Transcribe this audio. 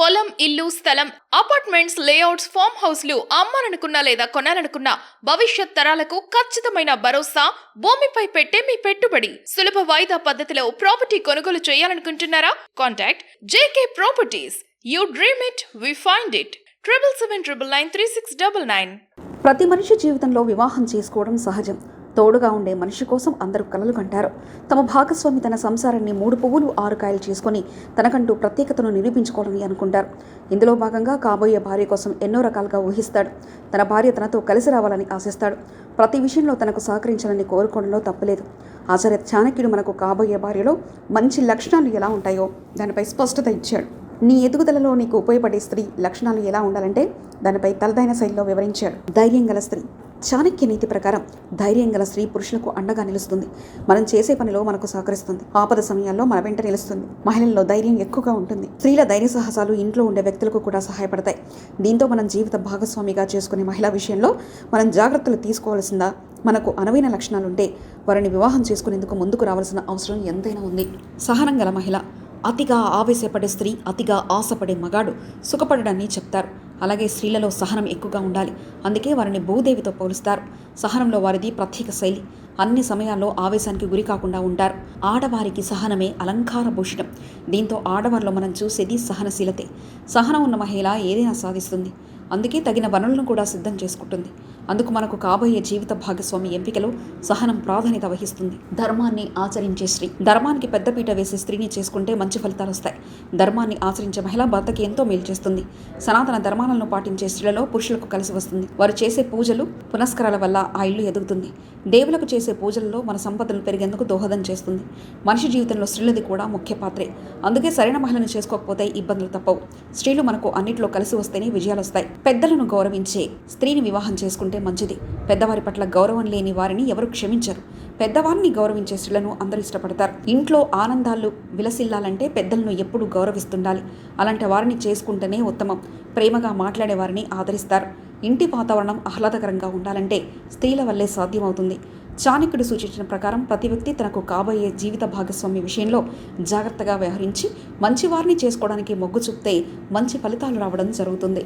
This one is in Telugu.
పొలం, ఇల్లు, స్థలం, అపార్ట్మెంట్స్, లేఅవుట్స్, ఫామ్ హౌస్లు అమ్మాలనుకున్నా లేదా కొనాలనుకున్నా భవిష్యత్ తరాలకు ఖచ్చితమైన భరోసా భూమిపై పెట్టే మీ పెట్టుబడి. సులభ వాయిదా పద్ధతిలో ప్రాపర్టీ కొనుగోలు చేయాలనుకుంటున్నారా? Contact JK properties. You dream it, we find it. 7799936999. ప్రతి మనిషి జీవితంలో వివాహం చేసుకోవడం సహజం. తోడుగా ఉండే మనిషి కోసం అందరూ కలలు కంటారు. తమ భాగస్వామి తన సంసారాన్ని 3 పువ్వులు 6 కాయలు చేసుకుని తనకంటూ ప్రత్యేకతను నిరూపించుకోవాలని అనుకుంటారు. ఇందులో భాగంగా కాబోయే భార్య కోసం ఎన్నో రకాలుగా ఊహిస్తాడు. తన భార్య తనతో కలిసి రావాలని ఆశిస్తాడు. ప్రతి విషయంలో తనకు సహకరించాలని కోరుకోవడంలో తప్పులేదు. ఆచార్య చాణక్యుడు మనకు కాబోయే భార్యలో మంచి లక్షణాలు ఎలా ఉంటాయో దానిపై స్పష్టత ఇచ్చాడు. నీ ఎదుగుదలలో నీకు ఉపయోగపడే స్త్రీ లక్షణాలు ఎలా ఉండాలంటే దానిపై తలదైన శైలిలో వివరించాడు. ధైర్యం గల స్త్రీ. చాణక్య నీతి ప్రకారం ధైర్యం గల స్త్రీ పురుషులకు అండగా నిలుస్తుంది. మనం చేసే పనిలో మనకు సహకరిస్తుంది. ఆపద సమయాల్లో మన వెంట నిలుస్తుంది. మహిళల్లో ధైర్యం ఎక్కువగా ఉంటుంది. స్త్రీల ధైర్య సాహసాలు ఇంట్లో ఉండే వ్యక్తులకు కూడా సహాయపడతాయి. దీంతో మనం జీవిత భాగస్వామిగా చేసుకునే మహిళా విషయంలో మనం జాగ్రత్తలు తీసుకోవాల్సిందా? మనకు అనువైన లక్షణాలుంటే వారిని వివాహం చేసుకునేందుకు ముందుకు రావాల్సిన అవసరం ఎంతైనా ఉంది. సహనం గల మహిళ. అతిగా ఆవేశపడే స్త్రీ, అతిగా ఆశపడే మగాడు సుఖపడడాన్ని చెప్తారు. అలాగే స్త్రీలలో సహనం ఎక్కువగా ఉండాలి. అందుకే వారిని భూదేవితో పోలుస్తారు. సహనంలో వారిది ప్రత్యేక శైలి. అన్ని సమయాల్లో ఆవేశానికి గురి కాకుండా ఉంటారు. ఆడవారికి సహనమే అలంకార భూషణం. దీంతో ఆడవారిలో మనం చూసేది సహనశీలతే. సహనం ఉన్న మహిళ ఏదైనా సాధిస్తుంది. అందుకే తగిన వనరులను కూడా సిద్ధం చేసుకుంటుంది. అందుకు మనకు కాబోయే జీవిత భాగస్వామి ఎంపికలో సహనం ప్రాధాన్యత వహిస్తుంది. ధర్మాన్ని ఆచరించే స్త్రీ. ధర్మానికి పెద్దపీట వేసే స్త్రీని చేసుకుంటే మంచి ఫలితాలు వస్తాయి. ధర్మాన్ని ఆచరించే మహిళ భర్తకి ఎంతో మేలు చేస్తుంది. సనాతన ధర్మాలను పాటించే స్త్రీలలో పురుషులకు కలిసి వస్తుంది. వారు చేసే పూజలు, పునస్కారాల వల్ల ఆ ఇల్లు ఎదుగుతుంది. దేవులకు చేసే పూజలలో మన సంపదలు పెరిగేందుకు దోహదం చేస్తుంది. మనిషి జీవితంలో స్త్రీలది కూడా ముఖ్య పాత్రే. అందుకే సరైన మహిళను చేసుకోకపోతే ఇబ్బందులు తప్పవు. స్త్రీలు మనకు అన్నిట్లో కలిసి వస్తేనే విజయాలు వస్తాయి. పెద్దలను గౌరవించే స్త్రీని వివాహం చేసుకుంటే మంచిది. పెద్దవారి పట్ల గౌరవం లేని వారిని ఎవరు క్షమించరు. పెద్దవారిని గౌరవించే స్త్రీలను అందరూ ఇష్టపడతారు. ఇంట్లో ఆనందాలు విలసిల్లాలంటే పెద్దలను ఎప్పుడూ గౌరవిస్తుండాలి. అలాంటి వారిని చేసుకుంటేనే ఉత్తమం. ప్రేమగా మాట్లాడే వారిని ఆదరిస్తారు. ఇంటి వాతావరణం ఆహ్లాదకరంగా ఉండాలంటే స్త్రీల వల్లే సాధ్యమవుతుంది. చాణక్యుడు సూచించిన ప్రకారం ప్రతి వ్యక్తి తనకు కాబోయే జీవిత భాగస్వామి విషయంలో జాగ్రత్తగా వ్యవహరించి మంచి వారిని చేసుకోవడానికి మొగ్గు చూపితే మంచి ఫలితాలు రావడం జరుగుతుంది.